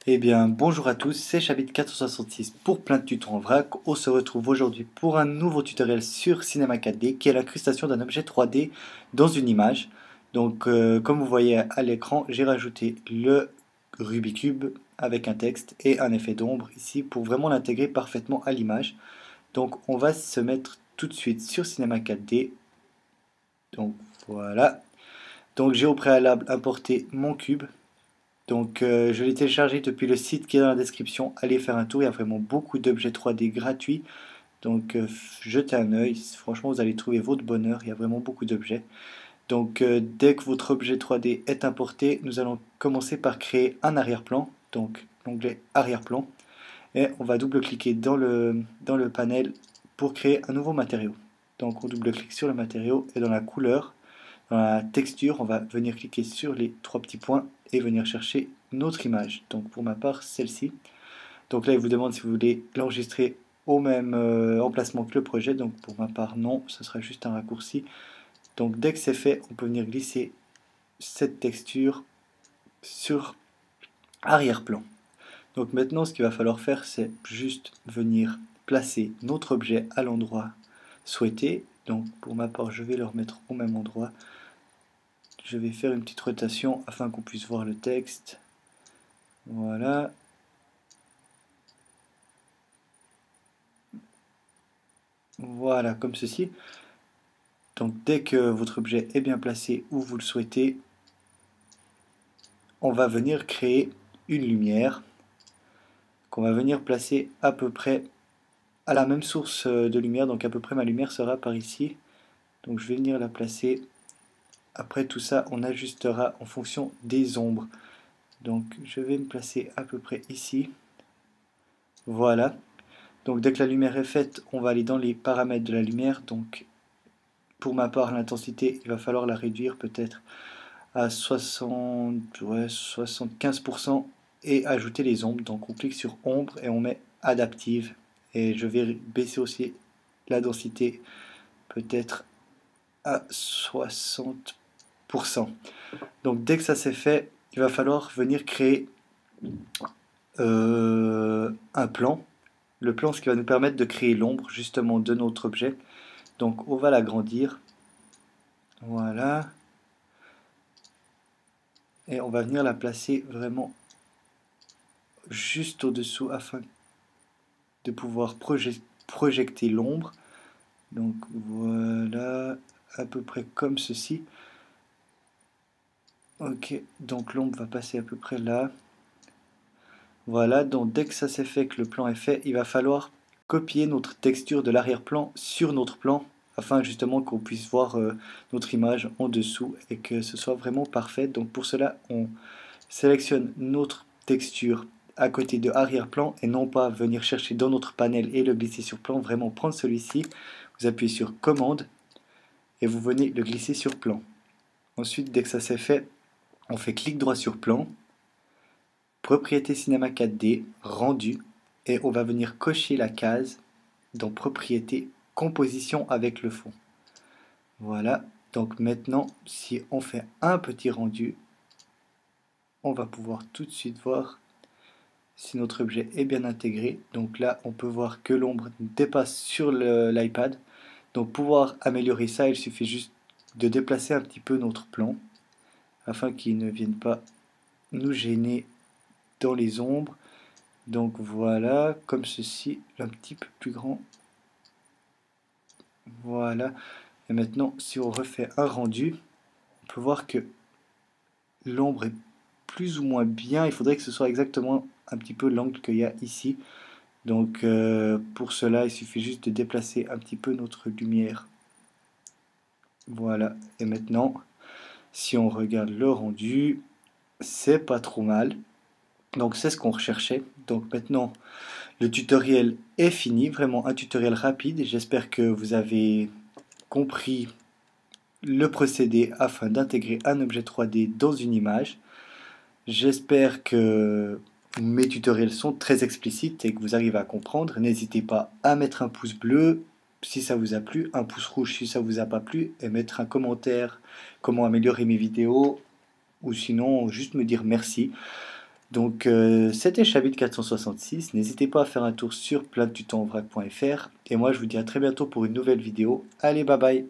Eh bien, bonjour à tous, c'est Chabit466 pour plein de tutos en vrac. On se retrouve aujourd'hui pour un nouveau tutoriel sur Cinema 4D qui est l'incrustation d'un objet 3D dans une image. Donc, comme vous voyez à l'écran, j'ai rajouté le Rubik's Cube avec un texte et un effet d'ombre ici pour vraiment l'intégrer parfaitement à l'image. Donc, on va se mettre tout de suite sur Cinema 4D. Donc, voilà. Donc, j'ai au préalable importé mon cube. Donc, je l'ai téléchargé depuis le site qui est dans la description. Allez faire un tour, il y a vraiment beaucoup d'objets 3D gratuits. Donc, jetez un œil. Franchement, vous allez trouver votre bonheur. Il y a vraiment beaucoup d'objets. Donc, dès que votre objet 3D est importé, nous allons commencer par créer un arrière-plan. Donc, l'onglet arrière-plan. Et on va double-cliquer dans le panel pour créer un nouveau matériau. Donc, on double-clique sur le matériau et dans la couleur, dans la texture, on va venir cliquer sur les trois petits points et venir chercher notre image. Donc pour ma part, celle-ci. Donc là, il vous demande si vous voulez l'enregistrer au même emplacement que le projet. Donc pour ma part, non, ce sera juste un raccourci. Donc dès que c'est fait, on peut venir glisser cette texture sur arrière-plan. Donc maintenant, ce qu'il va falloir faire, c'est juste venir placer notre objet à l'endroit souhaité. Donc pour ma part, je vais le remettre au même endroit. Je vais faire une petite rotation afin qu'on puisse voir le texte. Voilà. Voilà, comme ceci. Donc dès que votre objet est bien placé où vous le souhaitez, on va venir créer une lumière qu'on va venir placer à peu près à la même source de lumière. Donc à peu près ma lumière sera par ici. Donc je vais venir la placer. Après tout ça, on ajustera en fonction des ombres. Donc je vais me placer à peu près ici. Voilà. Donc dès que la lumière est faite, on va aller dans les paramètres de la lumière. Donc pour ma part, l'intensité, il va falloir la réduire peut-être à 60, ouais, 75% et ajouter les ombres. Donc on clique sur ombre et on met adaptive. Et je vais baisser aussi la densité peut-être à 60%. Donc dès que ça c'est fait, il va falloir venir créer un plan. Le plan, ce qui va nous permettre de créer l'ombre justement de notre objet. Donc on va l'agrandir. Voilà. Et on va venir la placer vraiment juste au-dessous afin de pouvoir projeter l'ombre. Donc voilà, à peu près comme ceci. Ok, donc l'ombre va passer à peu près là. Voilà, donc dès que ça c'est fait, que le plan est fait, il va falloir copier notre texture de l'arrière-plan sur notre plan afin justement qu'on puisse voir notre image en dessous et que ce soit vraiment parfait. Donc pour cela, on sélectionne notre texture à côté de arrière-plan et non pas venir chercher dans notre panel et le glisser sur plan, vraiment prendre celui-ci, vous appuyez sur commande et vous venez le glisser sur plan. Ensuite, dès que ça c'est fait, on fait clic droit sur plan, propriété cinéma 4D, rendu, et on va venir cocher la case dans propriété composition avec le fond. Voilà, donc maintenant, si on fait un petit rendu, on va pouvoir tout de suite voir si notre objet est bien intégré. Donc là, on peut voir que l'ombre dépasse sur l'iPad. Donc pour pouvoir améliorer ça, il suffit juste de déplacer un petit peu notre plan afin qu'il ne vienne pas nous gêner dans les ombres. Donc voilà, comme ceci, un petit peu plus grand. Voilà. Et maintenant, si on refait un rendu, on peut voir que l'ombre est plus ou moins bien. Il faudrait que ce soit exactement un petit peu l'angle qu'il y a ici. Donc pour cela, il suffit juste de déplacer un petit peu notre lumière. Voilà. Et maintenant, si on regarde le rendu, c'est pas trop mal. Donc c'est ce qu'on recherchait. Donc maintenant, le tutoriel est fini. Vraiment un tutoriel rapide. J'espère que vous avez compris le procédé afin d'intégrer un objet 3D dans une image. J'espère que mes tutoriels sont très explicites et que vous arrivez à comprendre. N'hésitez pas à mettre un pouce bleu si ça vous a plu, un pouce rouge si ça vous a pas plu, et mettre un commentaire comment améliorer mes vidéos, ou sinon juste me dire merci. Donc c'était Chabit 466, n'hésitez pas à faire un tour sur plein de tutos en vrac.fr et moi je vous dis à très bientôt pour une nouvelle vidéo. Allez, bye bye.